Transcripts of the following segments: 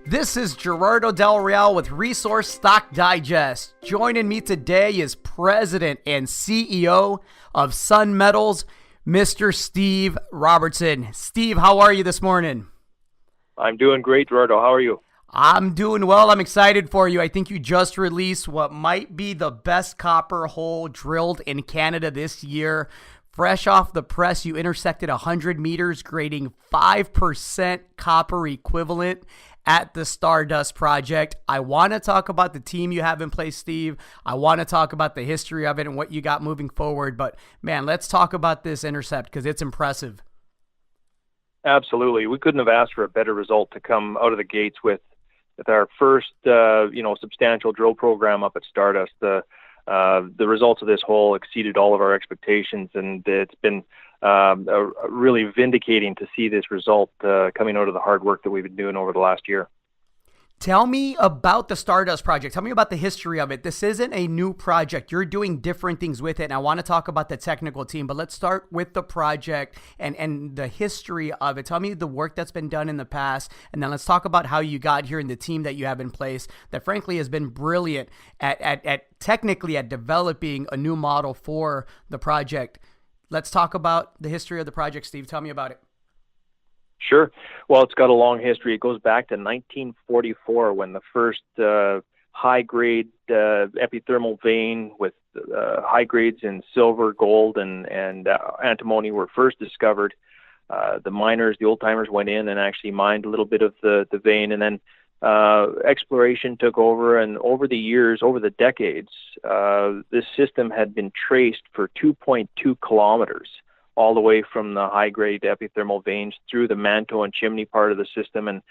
This is Gerardo Del Real with Resource Stock Digest. Joining me today is President and CEO of Sun Metals, Mr. Steve Robertson. Steve, how are you this morning? I'm doing great, Gerardo. How are you? I'm doing well. I'm excited for you. I think you just released what might be the best copper hole drilled in Canada this year. Fresh off the press, you intersected 100 meters, grading 5% copper equivalent at the Stardust project. I want to talk about the team you have in place, Steve. I want to talk about the history of it and what you got moving forward. But, man, let's talk about this intercept because it's impressive. Absolutely. We couldn't have asked for a better result to come out of the gates with our first, substantial drill program up at Stardust. The results of this hole exceeded all of our expectations, and it's been really vindicating to see this result coming out of the hard work that we've been doing over the last year. Tell me about the Stardust project. Tell me about the history of it. This isn't a new project. You're doing different things with it, and I want to talk about the technical team, but let's start with the project and the history of it. Tell me the work that's been done in the past, and then let's talk about how you got here and the team that you have in place that frankly has been brilliant at technically at developing a new model for the project. Let's talk about the history of the project, Steve. Tell me about it. Sure. Well, it's got a long history. It goes back to 1944 when the first high-grade epithermal vein with high grades in silver, gold, and antimony were first discovered. The miners, the old-timers, went in and actually mined a little bit of the vein, and then exploration took over. And over the years, over the decades, this system had been traced for 2.2 kilometers, all the way from the high-grade epithermal veins through the manto and chimney part of the system. And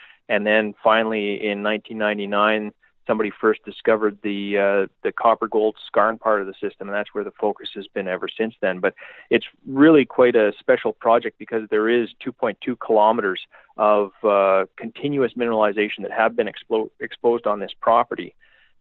then finally in 1999, somebody first discovered the copper-gold skarn part of the system, and that's where the focus has been ever since then. But it's really quite a special project because there is 2.2 kilometers of continuous mineralization that have been exposed on this property.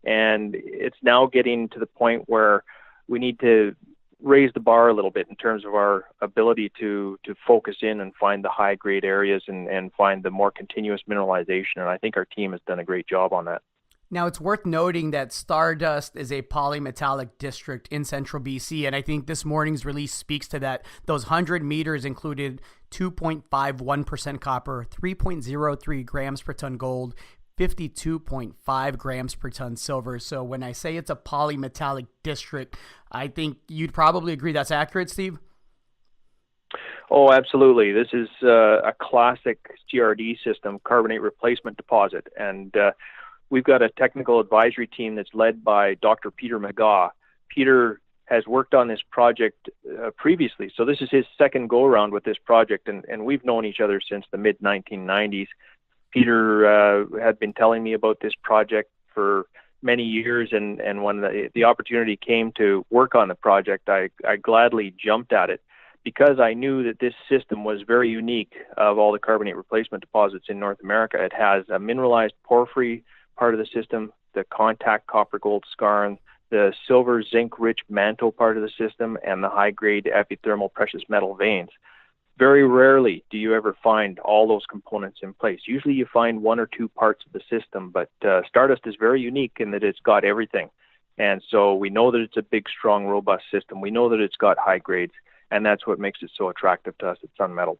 And it's now getting to the point where we need to raise the bar a little bit in terms of our ability to focus in and find the high grade areas and find the more continuous mineralization. And I think our team has done a great job on that. Now, it's worth noting that Stardust is a polymetallic district in central BC, and I think this morning's release speaks to that. Those 100 meters included 2.51% copper, 3.03 grams per ton gold, 52.5 grams per ton silver. So when I say it's a polymetallic district, I think you'd probably agree that's accurate, Steve? Oh, absolutely. This is a classic CRD system, carbonate replacement deposit. And we've got a technical advisory team that's led by Dr. Peter McGaw. Peter has worked on this project previously. So this is his second go-around with this project, and we've known each other since the mid-1990s. Peter had been telling me about this project for many years, and when the opportunity came to work on the project, I gladly jumped at it because I knew that this system was very unique of all the carbonate replacement deposits in North America. It has a mineralized porphyry part of the system, the contact copper-gold skarn, the silver zinc-rich manto part of the system, and the high-grade epithermal precious metal veins. Very rarely do you ever find all those components in place. Usually you find one or two parts of the system, but Stardust is very unique in that it's got everything. And so we know that it's a big, strong, robust system. We know that it's got high grades, and that's what makes it so attractive to us at Sun Metals.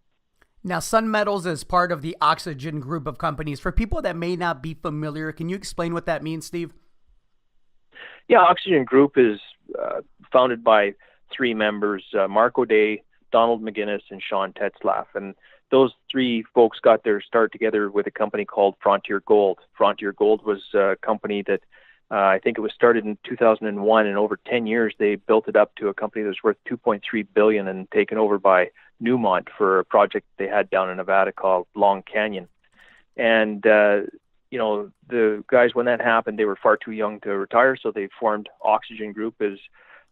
Now, Sun Metals is part of the Oxygen group of companies. For people that may not be familiar, can you explain what that means, Steve? Yeah, Oxygen Group is founded by three members, Mark O'Day, Donald McGuinness, and Sean Tetzlaff. And those three folks got their start together with a company called Frontier Gold. Frontier Gold was a company that I think it was started in 2001, and over 10 years they built it up to a company that was worth $2.3 billion and taken over by Newmont for a project they had down in Nevada called Long Canyon. And the guys, when that happened, they were far too young to retire, so they formed Oxygen Group. As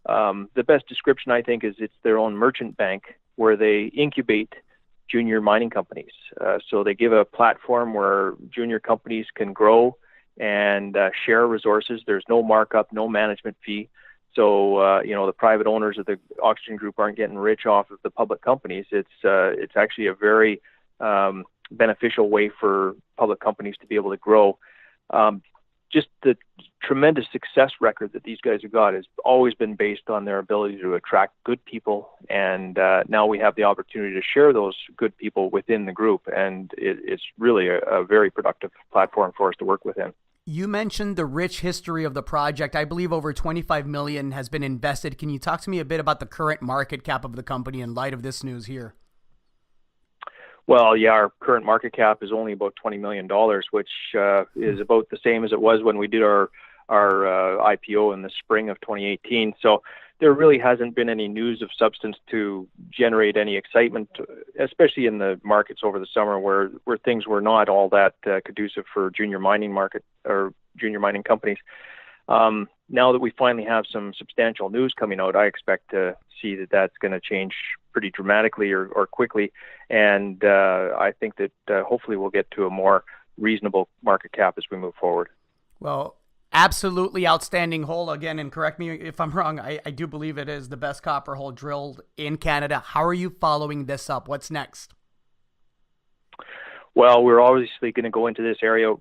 the best description, I think, is it's their own merchant bank where they incubate junior mining companies. So they give a platform where junior companies can grow and share resources. There's no markup, no management fee. So, the private owners of the Oxygen Group aren't getting rich off of the public companies. It's actually a very beneficial way for public companies to be able to grow. Just the tremendous success record that these guys have got has always been based on their ability to attract good people, and now we have the opportunity to share those good people within the group, and it's really a very productive platform for us to work within. You mentioned the rich history of the project. I believe over $25 million has been invested. Can you talk to me a bit about the current market cap of the company in light of this news here? Well, yeah, our current market cap is only about $20 million, which is about the same as it was when we did our IPO in the spring of 2018. So there really hasn't been any news of substance to generate any excitement, especially in the markets over the summer where things were not all that conducive for junior mining market or junior mining companies. Now that we finally have some substantial news coming out, I expect to see that that's going to change pretty dramatically or quickly. And I think that hopefully we'll get to a more reasonable market cap as we move forward. Well, absolutely outstanding hole again. And correct me if I'm wrong. I do believe it is the best copper hole drilled in Canada. How are you following this up? What's next? Well, we're obviously going to go into this area.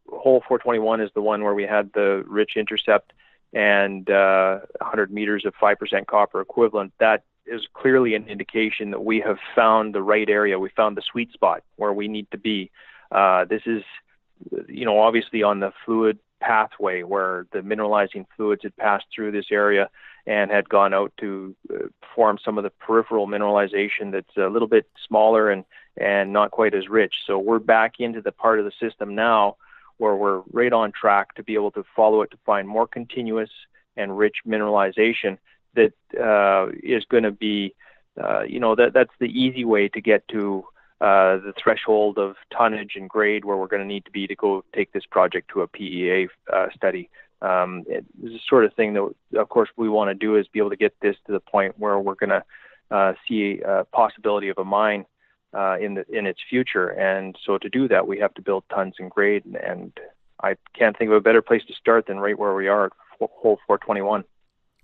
Hole 421 is the one where we had the rich intercept and 100 meters of 5% copper equivalent. That is clearly an indication that we have found the right area. We found the sweet spot where we need to be. This is, obviously on the fluid pathway where the mineralizing fluids had passed through this area and had gone out to form some of the peripheral mineralization that's a little bit smaller and not quite as rich. So we're back into the part of the system now where we're right on track to be able to follow it to find more continuous and rich mineralization that is going to be, that's the easy way to get to the threshold of tonnage and grade where we're going to need to be to go take this project to a PEA study. This is the sort of thing that, of course, we want to do is be able to get this to the point where we're going to see a possibility of a mine in its future. And so to do that, we have to build tons and grade. And I can't think of a better place to start than right where we are at hole 421.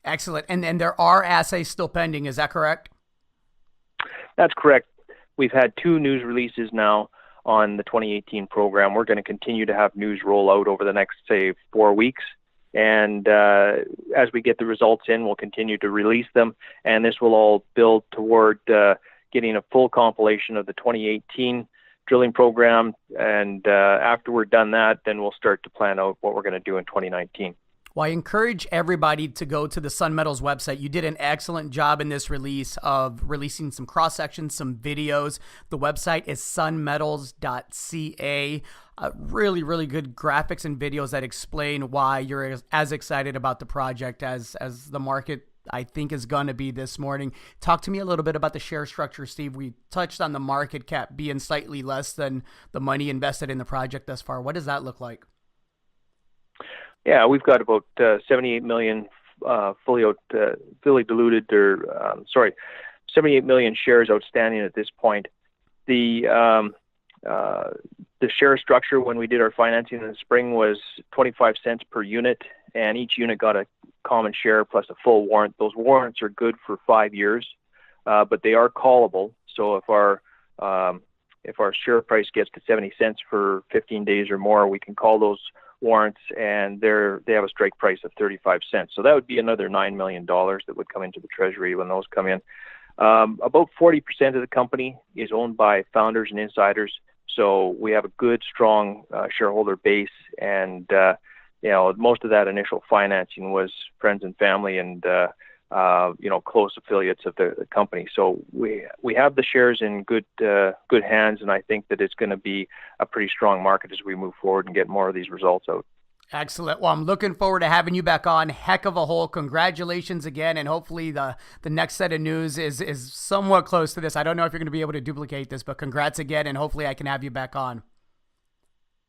Excellent. And there are assays still pending. Is that correct? That's correct. We've had 2 news releases now on the 2018 program. We're going to continue to have news roll out over the next, say, 4 weeks. And as we get the results in, we'll continue to release them. And this will all build toward getting a full compilation of the 2018 drilling program. And after we're done that, then we'll start to plan out what we're going to do in 2019. Well, I encourage everybody to go to the Sun Metals website. You did an excellent job in this release of releasing some cross-sections, some videos. The website is sunmetals.ca. Really, really good graphics and videos that explain why you're as excited about the project as the market, I think, is going to be this morning. Talk to me a little bit about the share structure, Steve. We touched on the market cap being slightly less than the money invested in the project thus far. What does that look like? Yeah, we've got about 78 million fully diluted, 78 million shares outstanding at this point. The share structure when we did our financing in the spring was 25 cents per unit, and each unit got a common share plus a full warrant. Those warrants are good for 5 years, but they are callable. So if our share price gets to 70 cents for 15 days or more, we can call those warrants, and they have a strike price of 35 cents. So that would be another $9 million that would come into the treasury when those come in. About 40% of the company is owned by founders and insiders. So we have a good, strong shareholder base, and most of that initial financing was friends and family and close affiliates of the company. So we have the shares in good hands, and I think that it's going to be a pretty strong market as we move forward and get more of these results out. Excellent. Well, I'm looking forward to having you back on. Heck of a hole. Congratulations again, and hopefully the next set of news is somewhat close to this. I don't know if you're going to be able to duplicate this, but congrats again, and hopefully I can have you back on.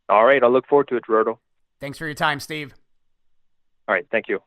All right. I'll look forward to it, Gerardo. Thanks for your time, Steve. All right. Thank you.